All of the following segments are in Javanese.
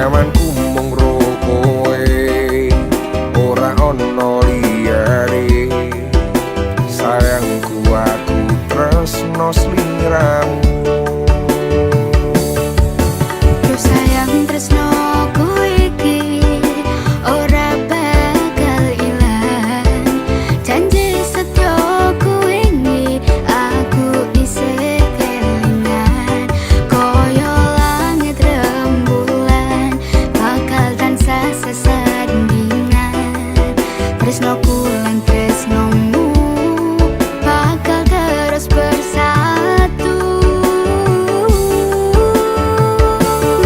Nyamanku mung ro kowe, ora ono liyane. Sayangku aku tresno sliramu. Terus sayang tresno kowe iki ora bakal ilang. Janji setya kowe iki aku isih kelingan. Koyo langit rembulan bakal tansah sesandingan. Tresnoku lan tresnomu bakal terus bersatu.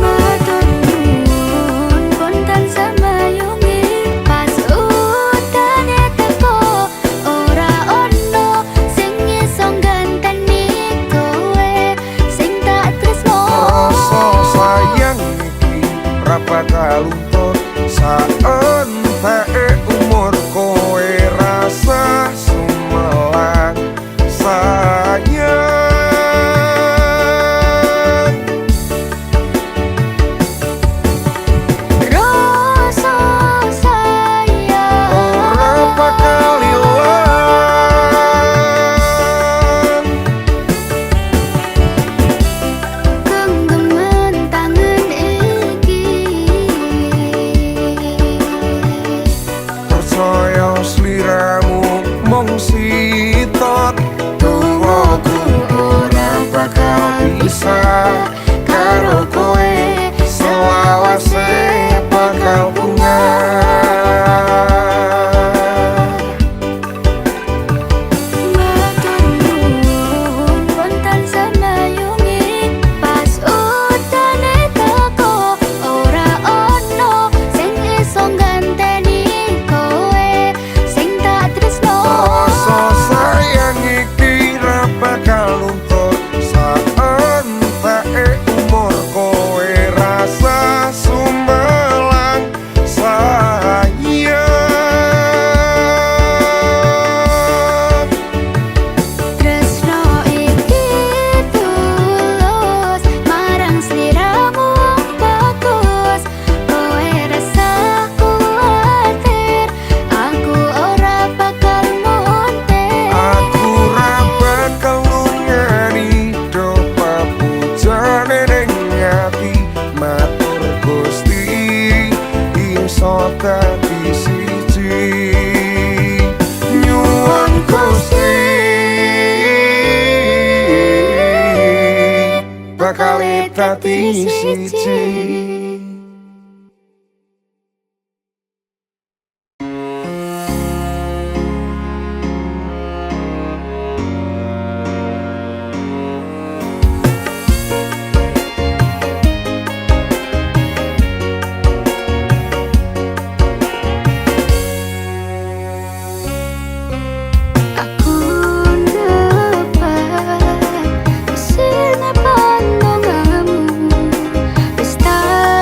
Matur nuwun pun tansah mayungi pas utane teko. Ora ono sing iso ngganteni kowe sing tak tresno. Rasa sayang iki ra bakal luntur saenteke umur kowe rasa sumelang sayang. Rasa sayang Ora bakal ilang. genggaman tangan iki Percaya sliramu mung sitot, tuwaku ora bakal bisa karo kowe, selawase bakal matur nuwun pun tansah mayungi pas utane teko. Ora ono sing iso ngganteni kowe sing tak tresno. Rasa sayang iki ra bakal luntur saenteke umur kowe rasa sumelang sayang. Tresno iki tulus marang sliramu bagus. Kowe rasa kuwatir aku ora bakal muntir. Aku ra bakal ngani do papujane ning ati. Matur Gusti iso dadi siji. Nyuwun Gusti bakal dadi siji. Aku dapat mesin pandonganmu, wis tak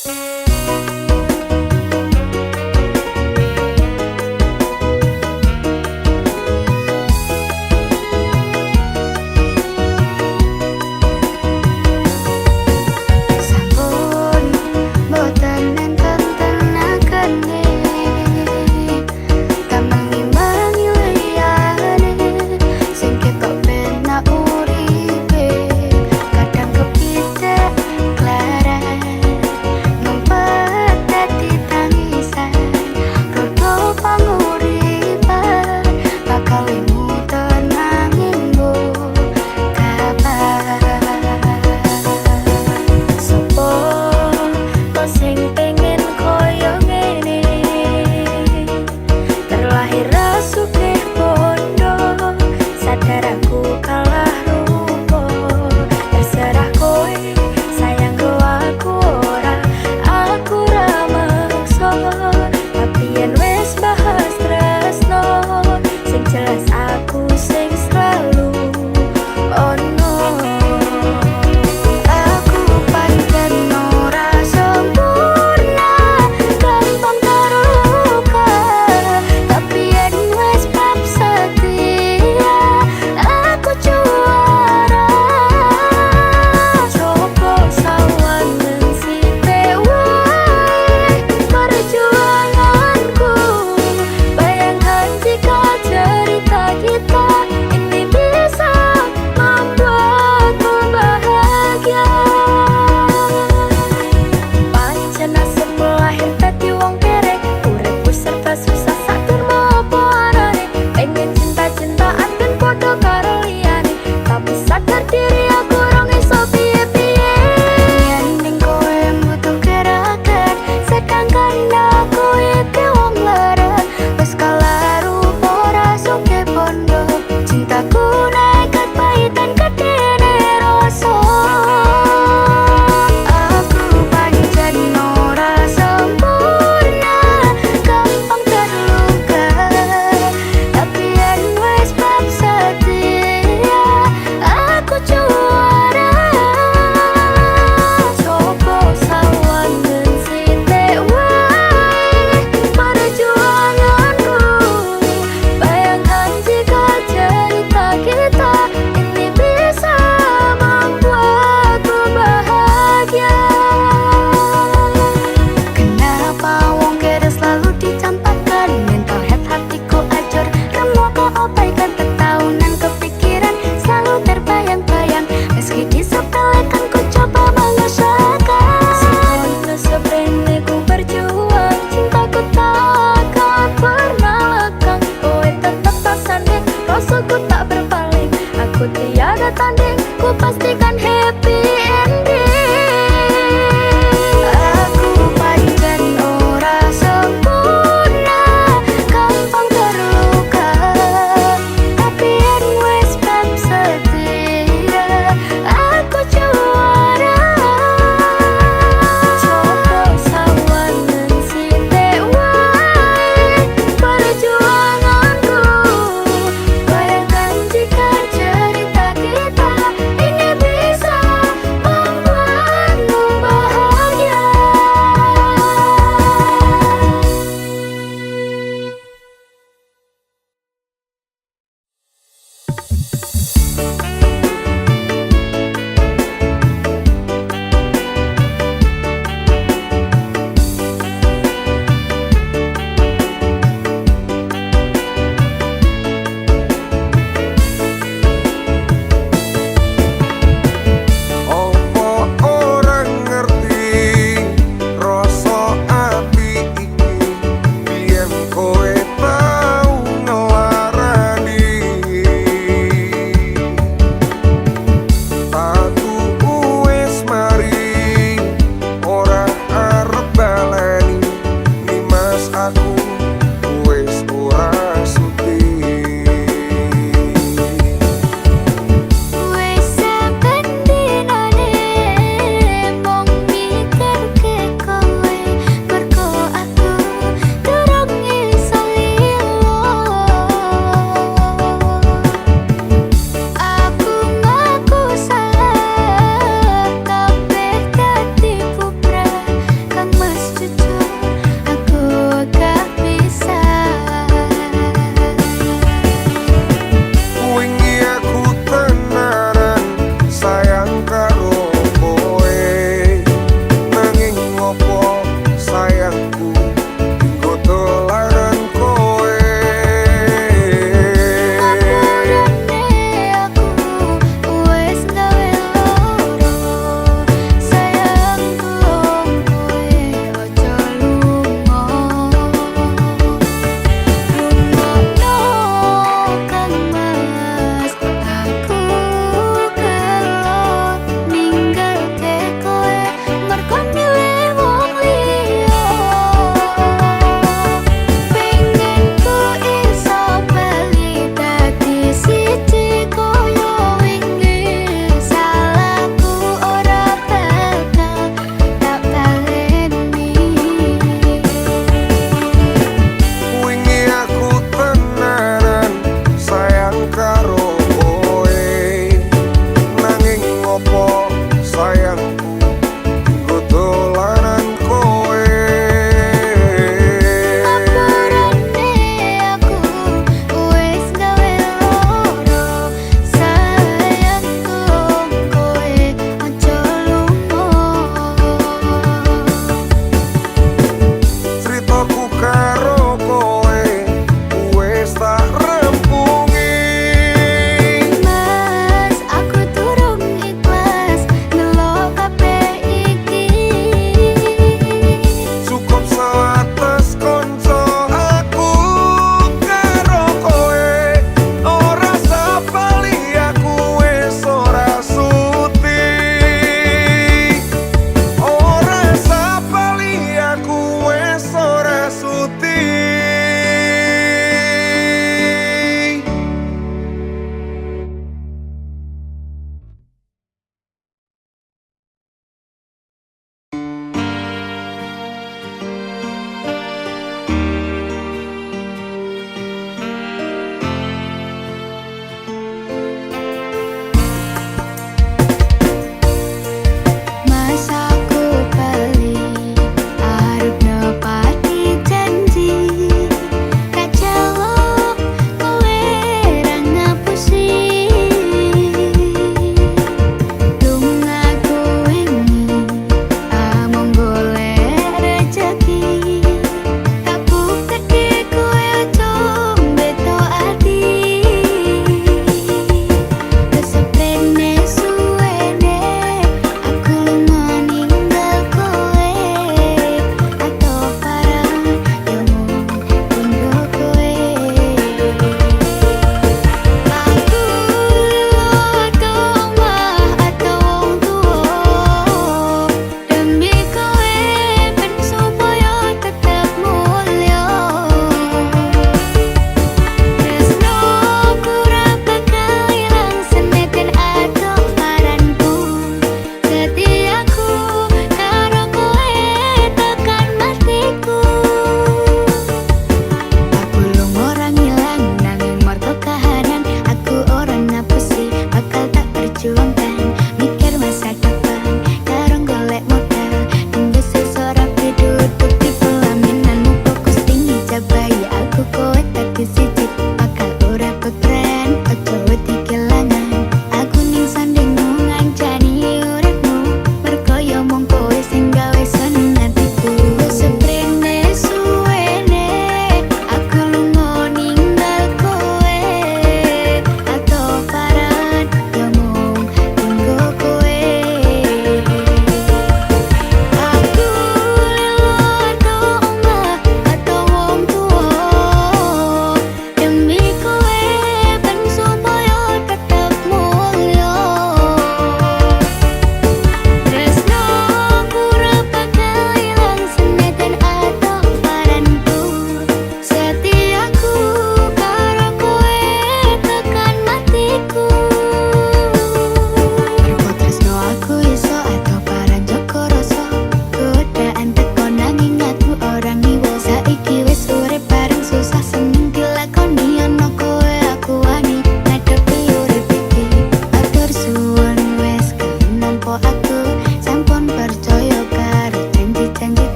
Sampun boten nenten tenagane tamang imbangi liyane sing ketok penak uripe kadang kepitek klaran numpak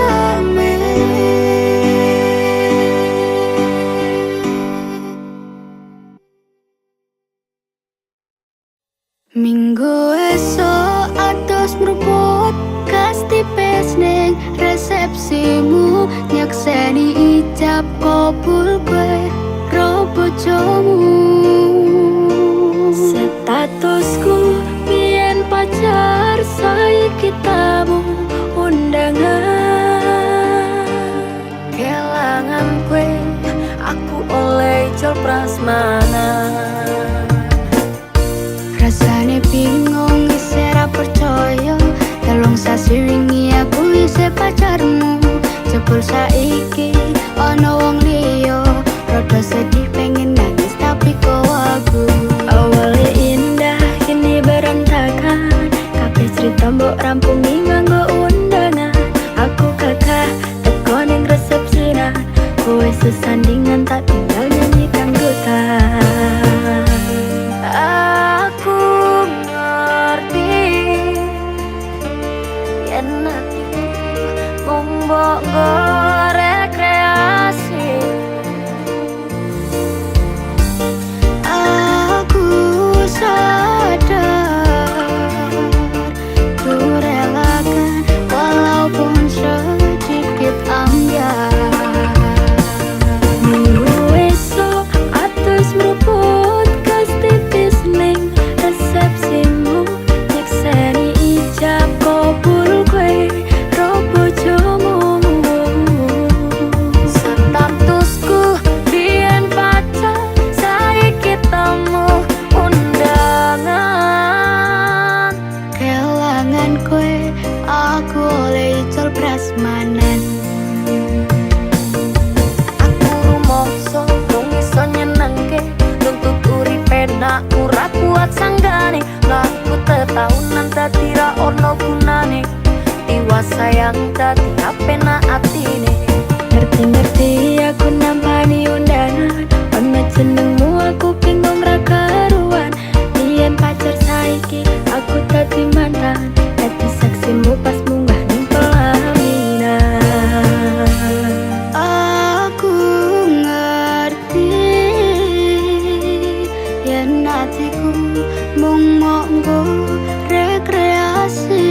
rame. Minggu esok atus mruput kas tipis ning resepsimu, nyakseni ijab kabul kowe ro bojomu. Statusku biyen pacar, saiki tamu undangan. Kelangan kowe aku oleh ijol prasmanan. Rasane bingung isih ra percaya, telung sasi wingi aku isih pacarmu. Jebul saiki ana wong liya, rada sedih pengen nangis tapi kok aku. Awalnya indah kini berantakan, kabeh cerita mbok rampungi nganggo undangan. Aku kakak teko ning resepsinan, kowe sesandingan tak tinggal nyanyi dangdutan. Aku ngerti yen atiku mung mbok rekreasi. Aku sadar ku relakan walaupun sedikit ambiar. Minggu esok atus mruput kas tipis ning resepsimu, nyekseni ijab kabul kowe ro bojomu. Statusku biyen pacar, saiki tamu undangan. Kelangan kowe aku oleh ijol prasmanan. Aku rumangsa mung iso nyenengke, nuntut uripe nak ora kuat sanggane. Laku tetahunan dadi ra ono gunane, tiwas sayang dadi apenak atine. Ngerti-ngerti aku nampani undangan, ono jenengmu aku bingung ra karuan. Biyen pacar saiki aku dadi mantan, dadi saksimu pas munggah ning pelaminan. Aku ngerti yen atiku mung monggo rekreasi.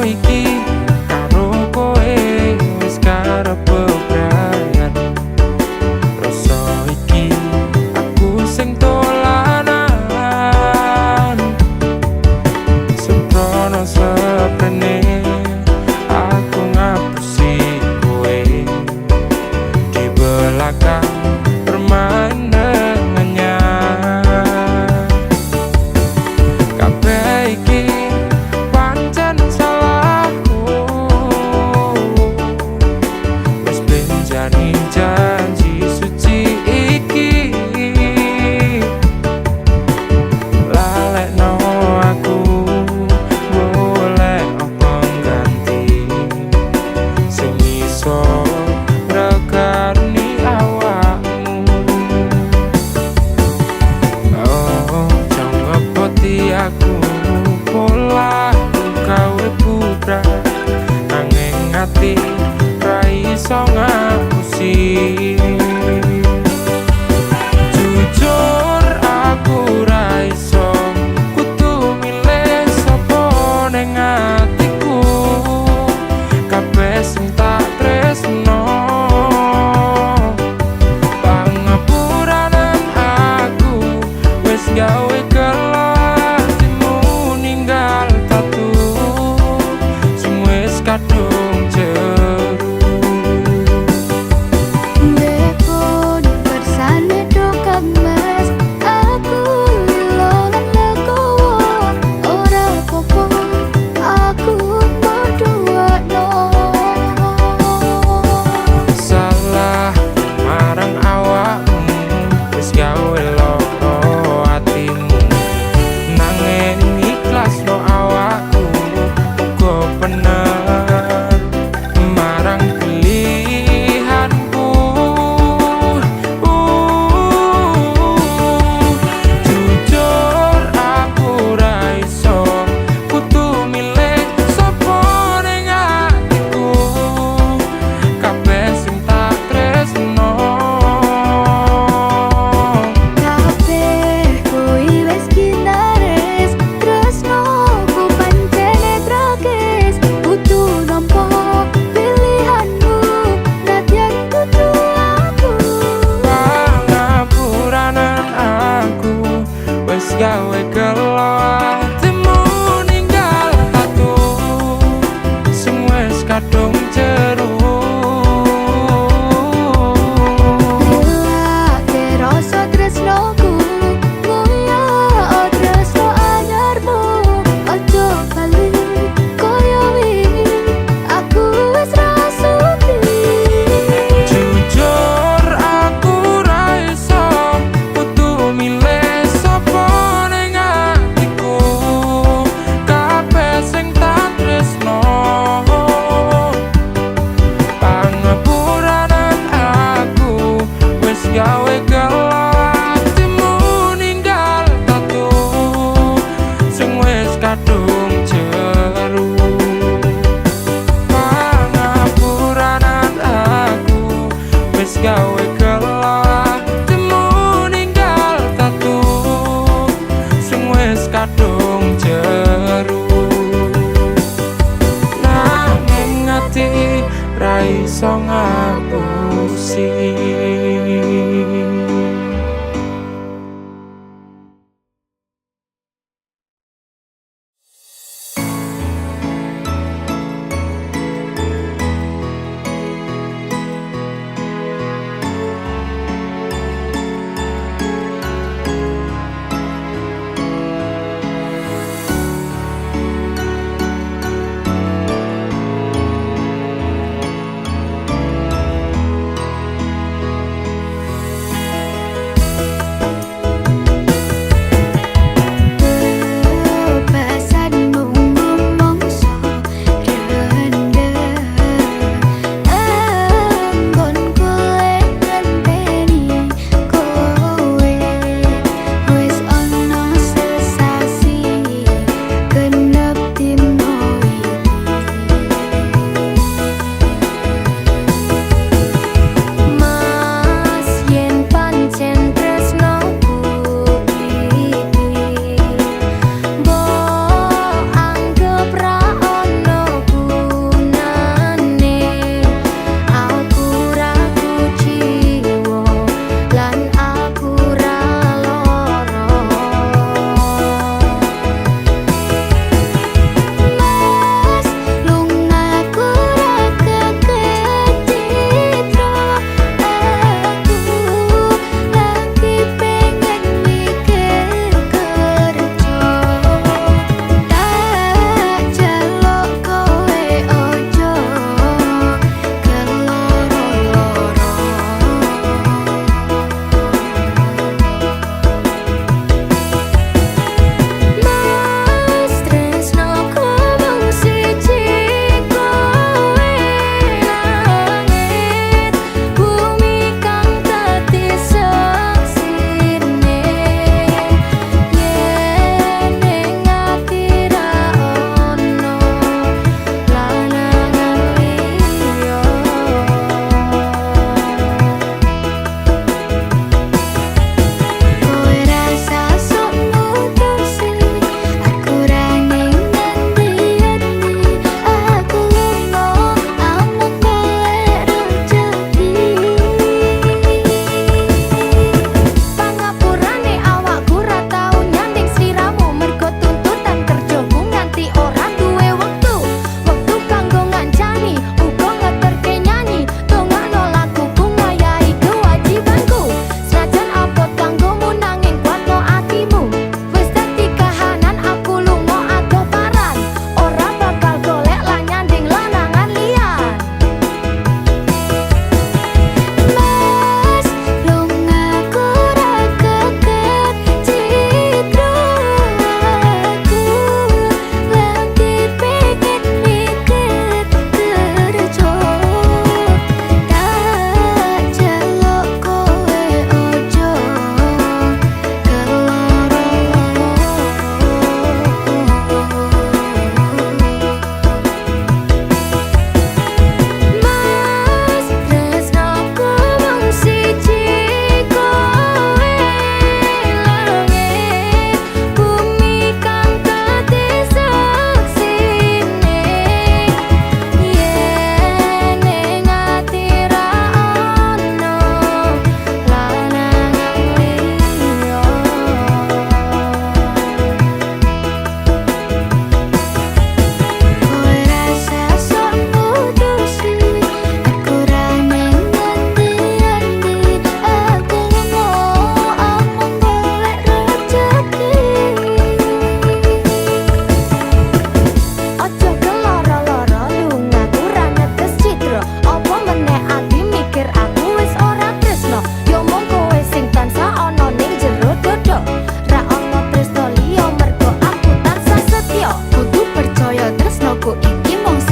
iki karo kowe wis karep bebrayan. Rasa iki aku sing dolanan, sempurna seprene aku ngapusi kowe di belakang bermain dengannya. Kabeh iki pancen salahku, wis benjani janji suci iki, lalekno aku golek pengganti sing iso regani awakmu. Oh, jong ngepoti aku pola gawe bubrah, nanging ati ra iso ngapusi. Jujur aku ra iso kudu milih sapa ning atiku, kabeh sing tak tresno pangapuranan aku wis gawe gelo atimu ninggal tatu sing wis kadung jeru. Depon bersane do kemas aku lolan legowo ora popo aku berdua no. Salah marang awakmu wis gawe loro atimu, nanging ikhlas no awakku uga bener marang pilihanku. Jujur aku ra iso kudu milih sapa ning atiku, kabeh sing tak tresno Kabeh kuwi wis kinares tresnoku pancene tragis, kudu nampa pilihanmu nadyan kudu aku. pangapuranan aku wis gawe gelo atimu ninggal tatu sing wis kadung jeru. Relake rasa tresnoku ngoyo tresno anyarmu, ojo bali koyo wingi aku wis rasuti. Jujur aku ra iso kudu milih sapa ning atiku, kabeh sing tak tresno pangapuranan aku wis gawe gelo atimu ninggal tatu sing wis kadung jeru. Pangapuranan aku wis gawe gelo atimu ninggal tatu sing wis kadung jeru, nanging ati ra iso ngapusi.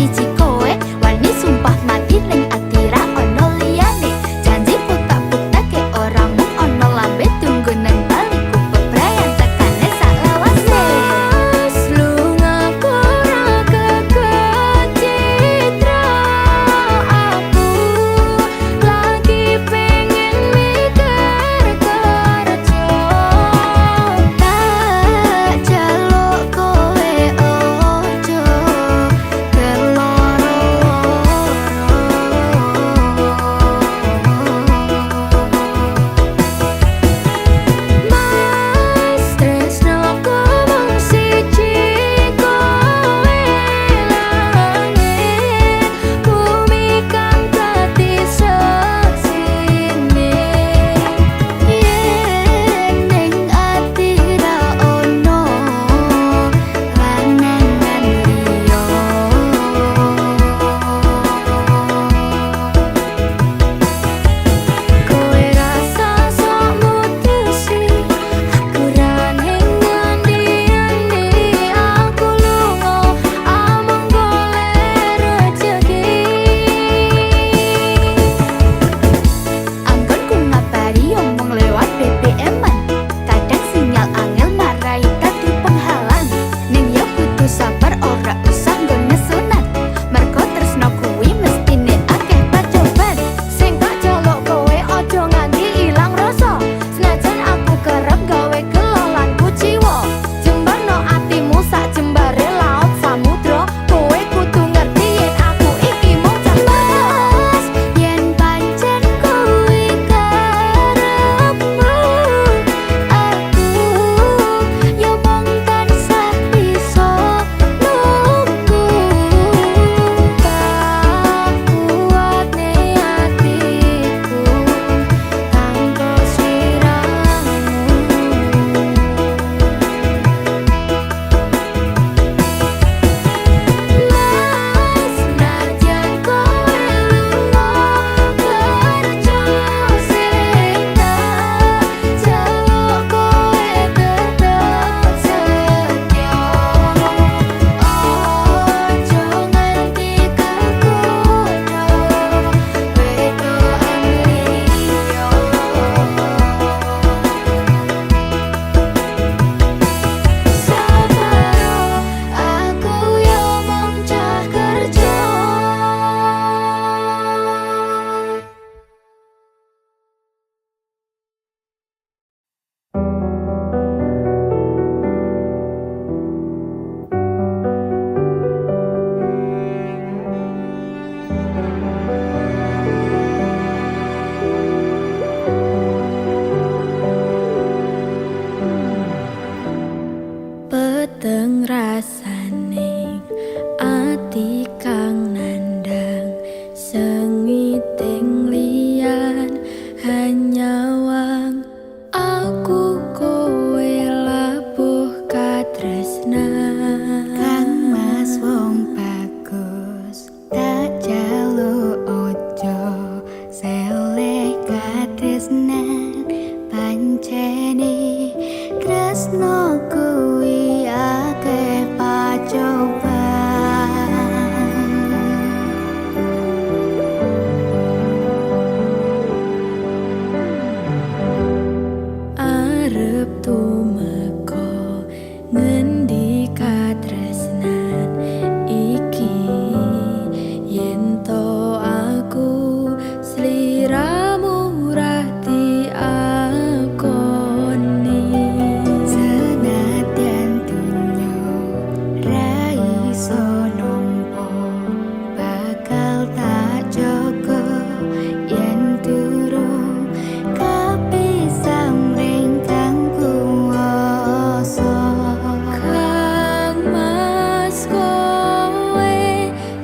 siji kowe wani sumpah mati ning ati ra ono liyane janji buta-butake ora mung ono lambe tunggu nang baliku bebrayan tekane sak lawase lunga ora kecitra aku lagi pengen mikir kerja tak jaluk kowe ojo Mas tresno mung siji kowe langit bumi kang dadi saksine yen ning ati ra ono lanangan liya kowe rasa sok mutusi aku ra ning ngendi-endi aku lunga amung golek rejeki anggonku ngabari omong lewat BBM-an kadang sinyal angel marai dadi penghalang ning yo kudu sabar ora usah nggone sunat mergo tresno kuwi mestine akeh pacoban sing tak jaluk kowe aja nganti ilang rasa senajan aku kerep gawe gelolan kuciwa jembarno atimu sak jembare laut samudra kowe kudu ngerti yen aku iki mung cemas yen pancen kuwi karepmu aku yo mung tansah bisa nunggu kuatne atiku tanpa sliramu Mas najan kowe lunga kerja sing tak jaluk kowe tetep setya ojo nganti kegoda wedoan liya sabar aku yo mung cah kerja peteng rasane ati kang nandang sengiting liyan hanyawang aku kowe labuh katresnan kang mas wong bagus tak jaluk ojo seleh katresnan pancene tresno kuwi akeh pacoban arep tumeka ngendi katresnan iki yen to aku sliramu ra diakoni senadyan dunya ra iso nampa bakal tak jaga yen durung kapisah mring kang kuwasa kang mas kowe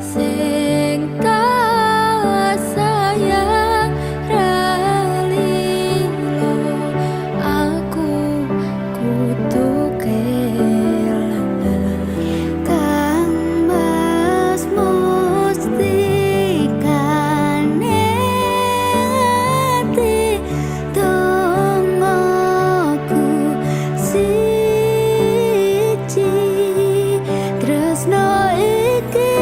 sing tak sayang ra lilo aku kudu kelangan kang mas mustikane ati dongaku siji tresno iki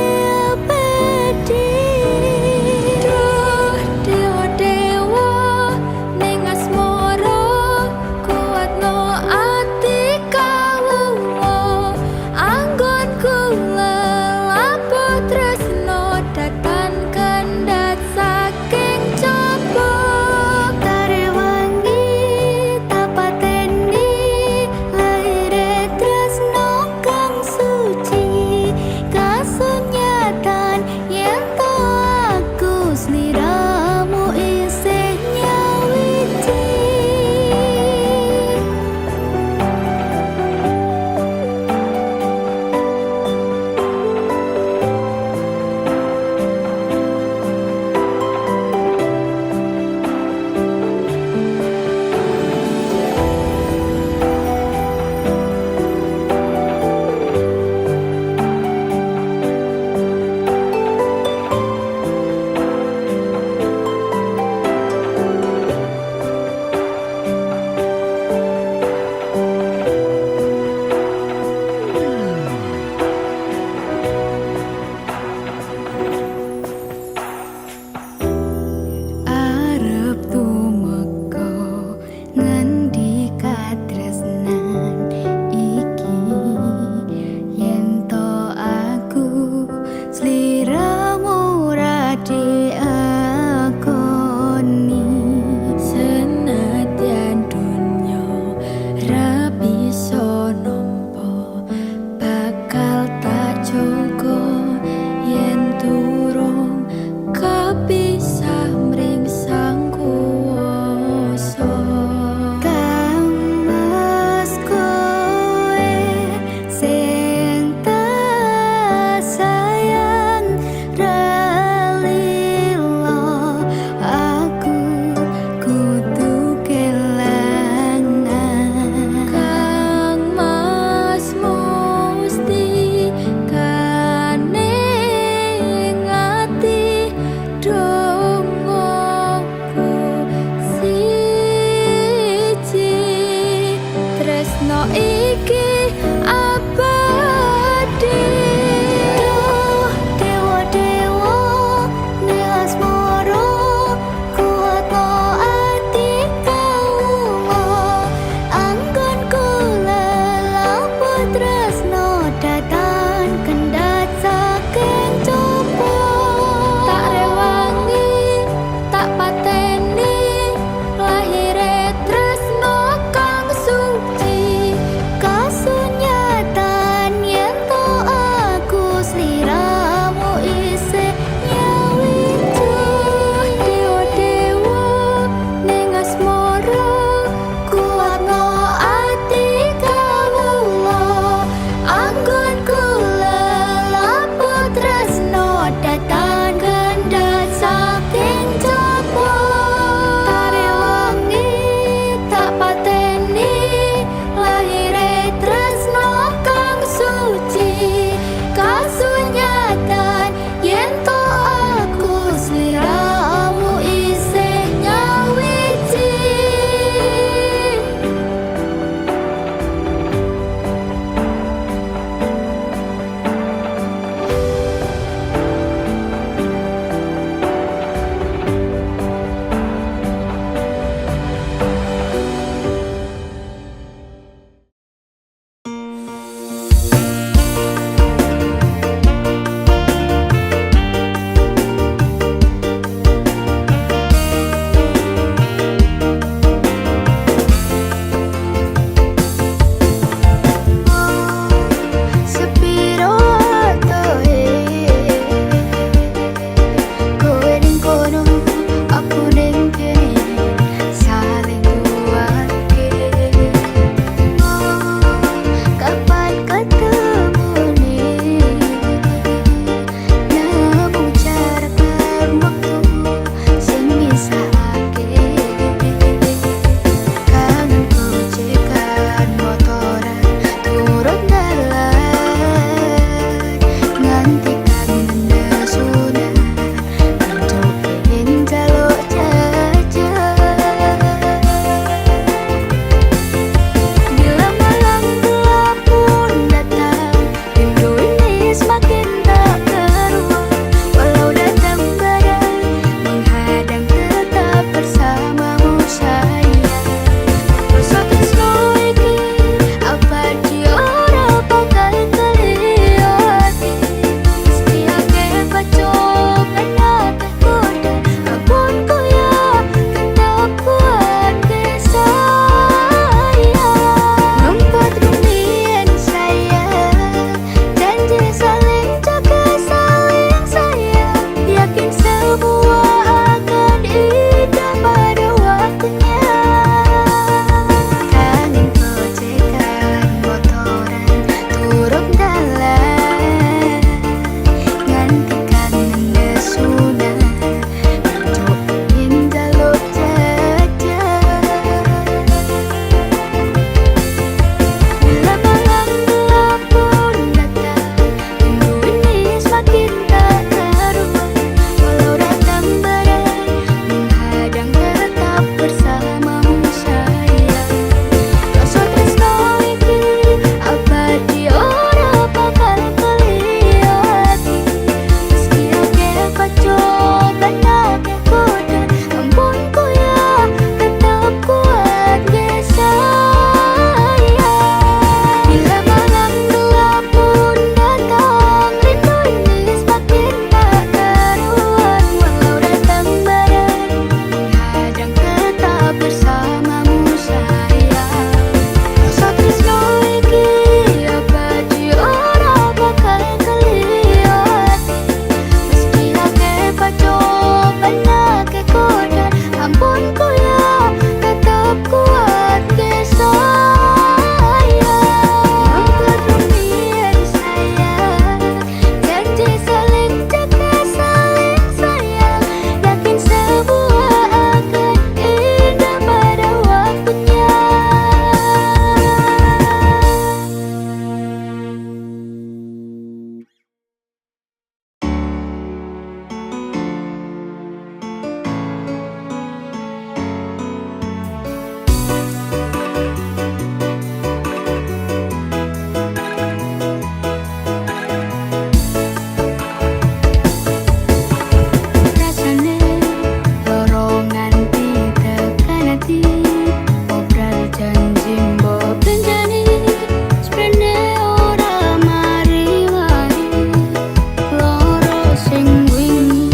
sing wingi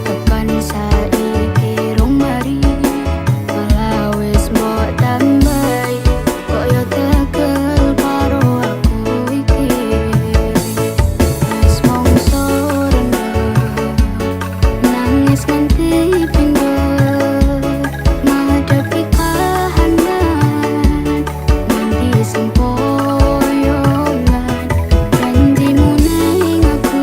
tekan saiki rong mari malah wis mbok tambahi koyo tekel karo aku iki wis mongso rendah nangis nganti pindho menghadapi kahanan nganti sempoyongan janjimu ning aku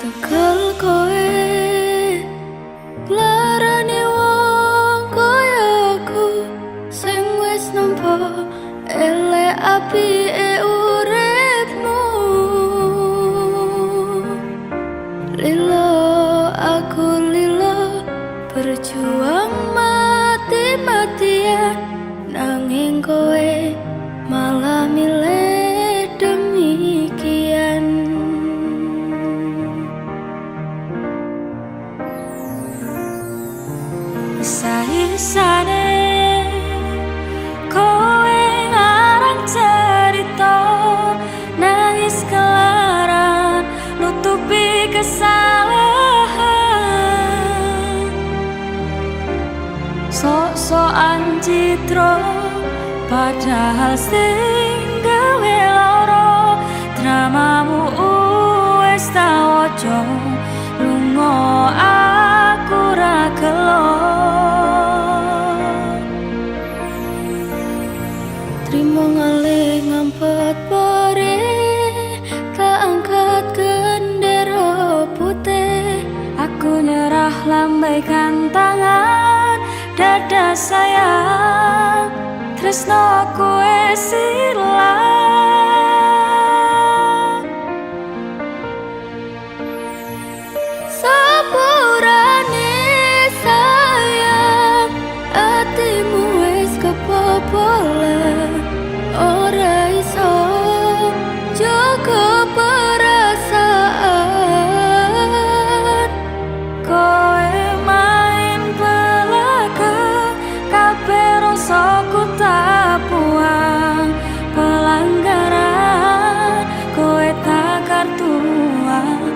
tekel kowe larane wong kaya aku sing wis nampa elek apike uripmu. Lilo aku lilo berjuang mati-matian, nanging kowe malah milih demikian. Isa-isane kowe ngarang cerita, nangis kelaran nutupi kesalahan. Sok-sokan citra padahal sing gawe lara, dramamu wis tak waca, lunga aku ra gelo. Trimo ngalih ngampet pare, tak angkat gendera putih. Aku nyerah lambaikan tangan, dada sayang, tresnoku wis ilang. Sepurane sayang, atimu wis kebobolan, ora iso jaga perasaan. Kowe main belakang, kabeh rasaku tak buang. Pelanggaran kowe tak kartu abang.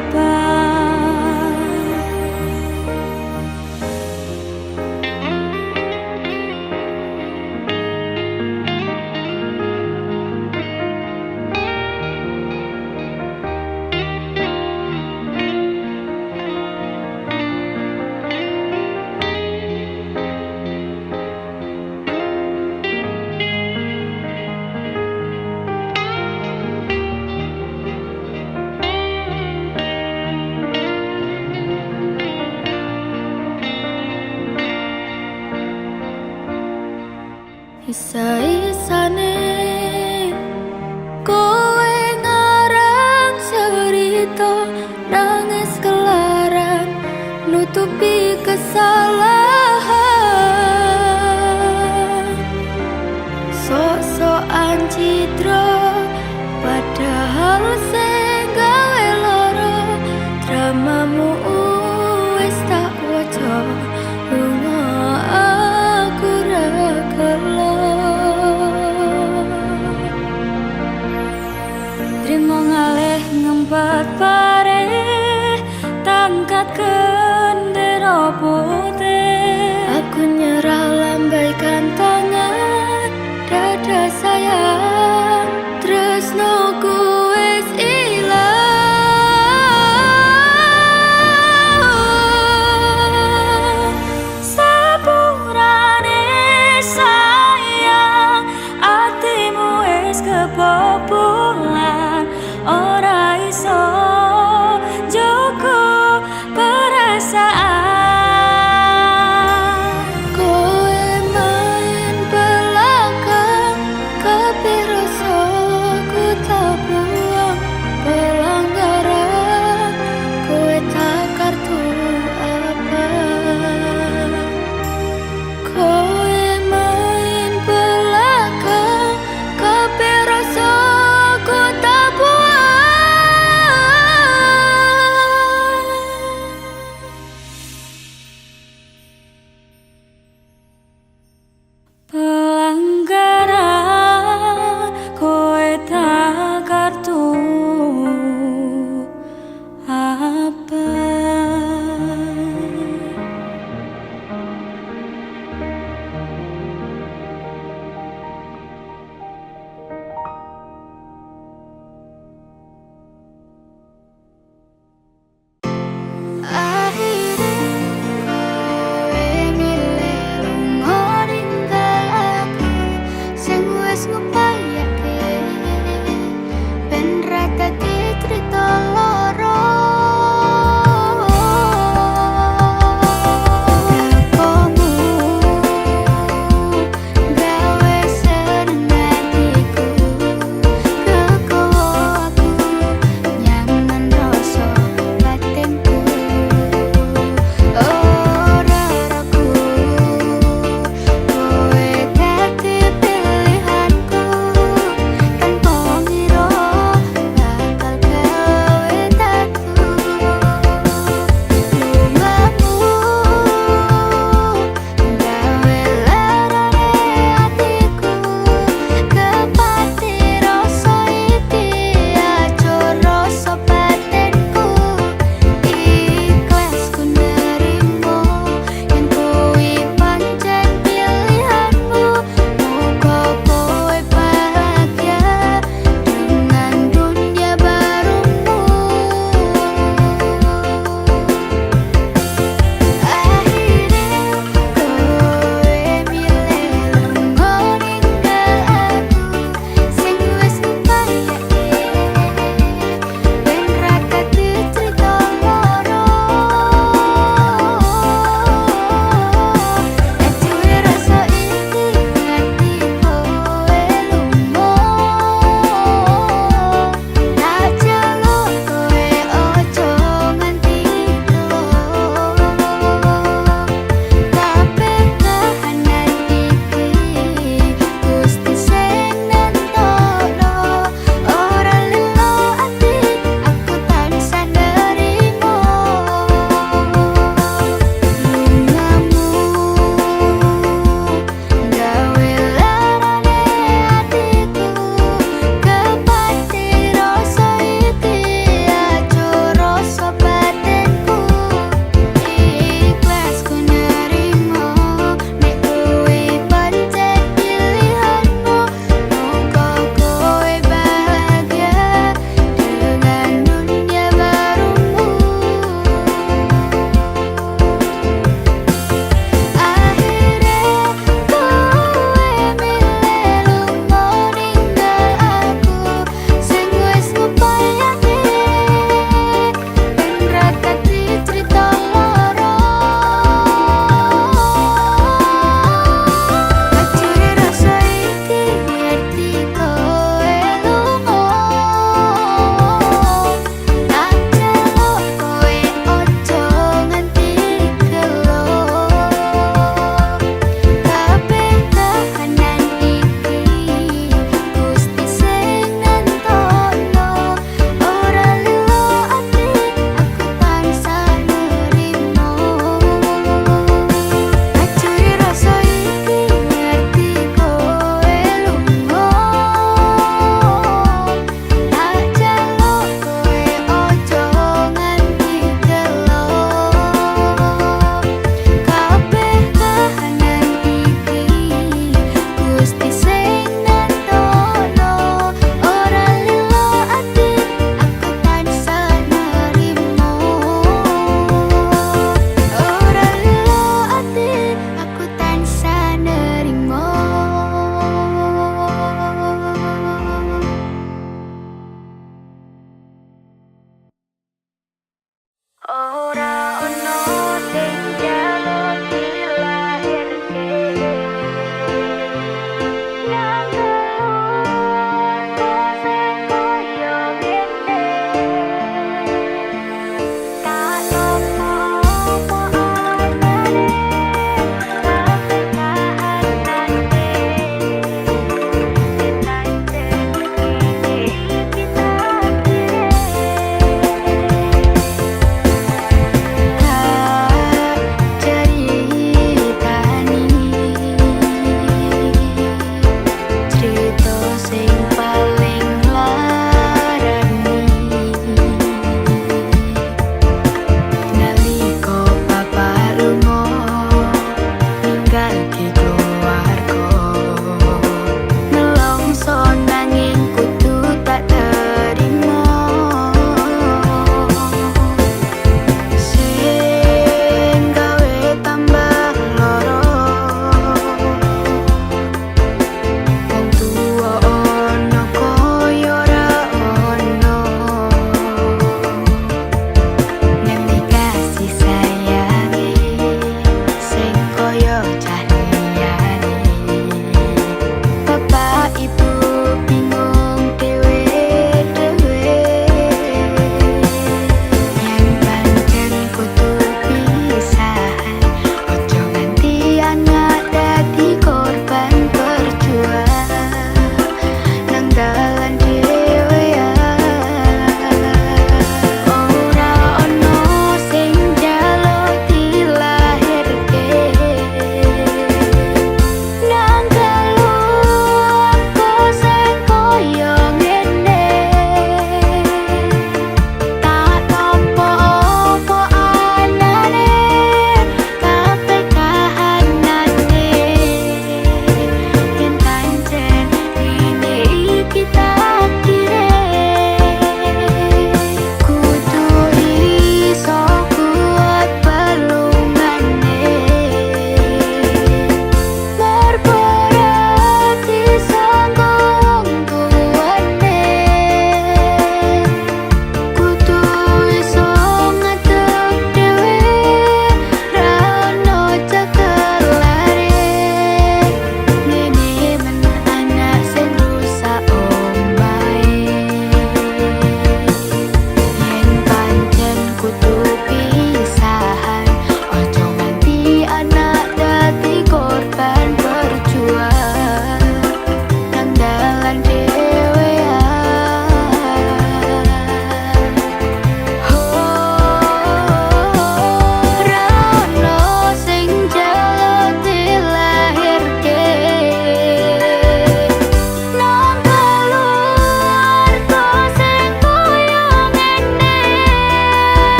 Isa-isane kowe ngarang cerita, nangis kelaran nutupi kesalahan. Sok-sokan citra padahal sing gawe lara, dramamu wis tak waca, lunga aku ra gelo. Trimo ngalih ngempet pare, tangkat gendera putih. Aku nyerah lambaikan tangan, dada sayang, tresnoku wis ilang.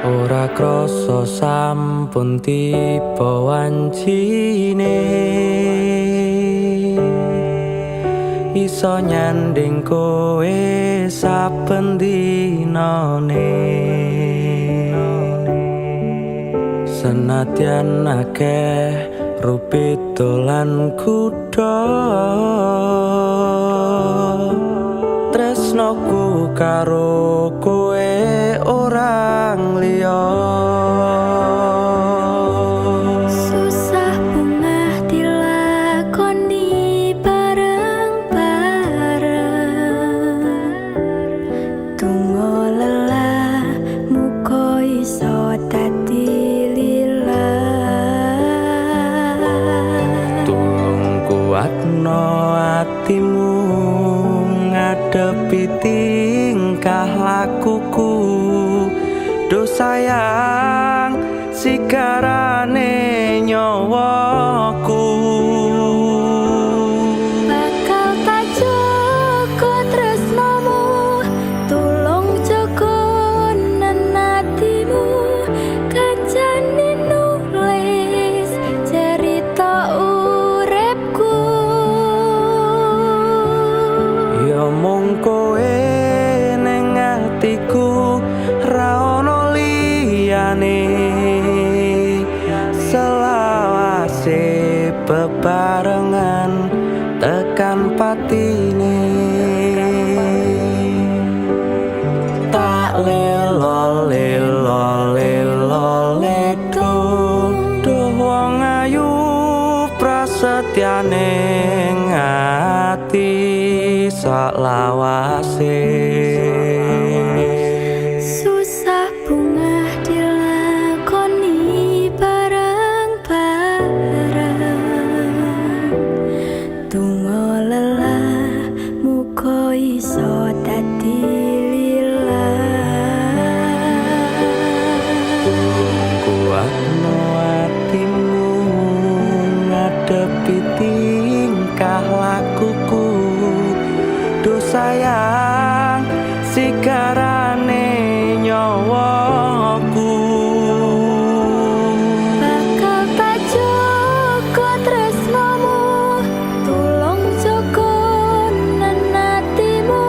ora krasa sampun tiba wancine iso nyanding kowe saben dinane senadyan akeh rupito lan kuda tresnoku karo kowe orang liya susah bungah dilakoni bareng-bareng tunggu lelah muga iso dadi lillah tulung kuatno atimu ngadepi tingkah lakuku do sayang sigarane nyawaku bakal tak jaga tresnamu tulung jaga nenatimu kancane nulis cerita uripku ya mung kowe ning atiku ra ono liyane selawase bebarengan tekan patine tak lelo lelo lelo ledo do wong ayu prasetyane ngati sak lawase susah bungah dilakoni bareng-bareng tunggu lelah muga iso dadi lillah kuatno atimu ngadepi tingkah lakuku do sayang sigarane nyawaku bakal tak jaga tresnamu tulung jaga nenatimu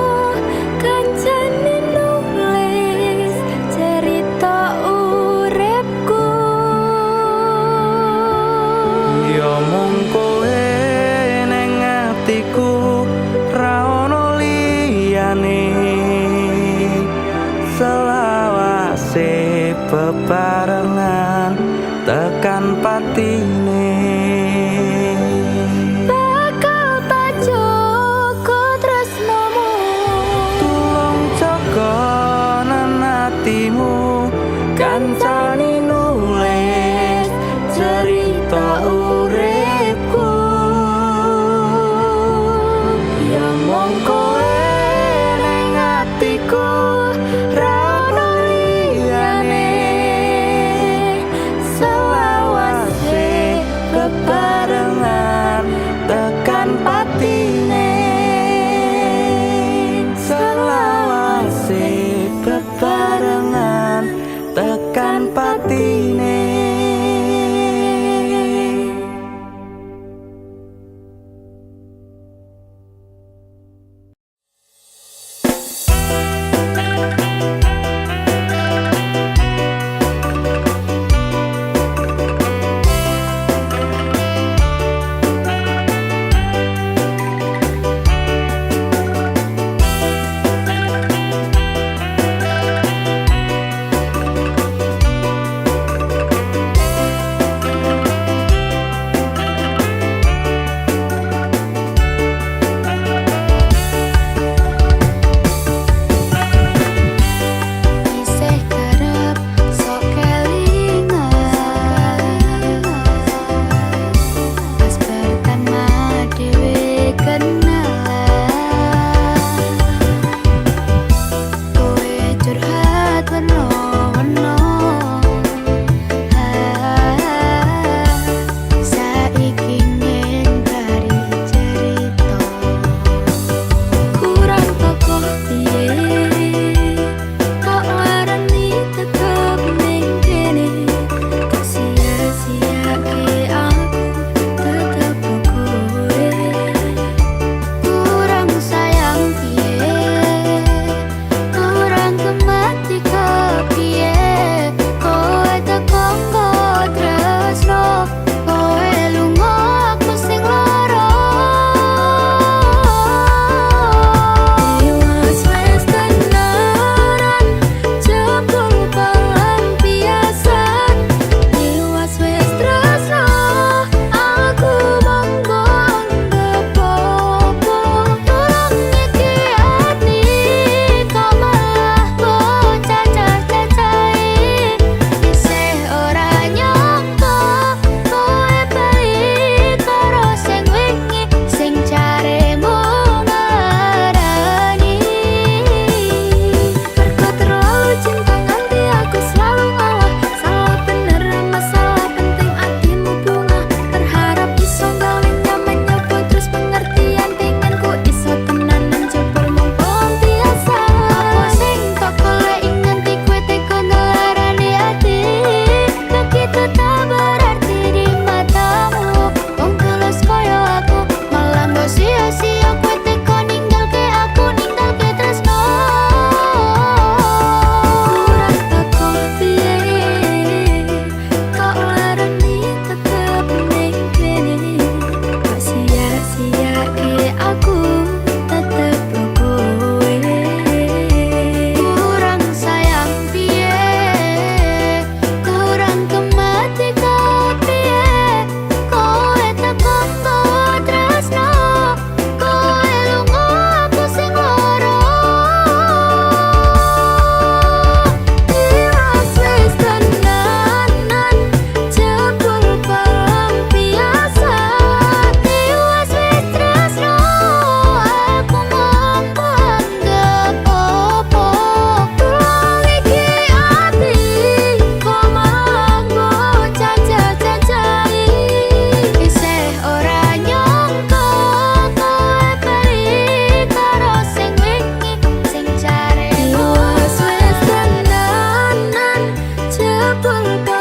kancane nulis cerita uripku ya mung kowe ning atiku ra ono liyane selawase bebarengan tekan patine bakal tak jaga tresnamu tulung jaga nenatimu kancane nulis cerita uripku ya mung kowe ning atiku ra ono liyane selawase bebarengan tekan patine selawase bebarengan tekan tuntun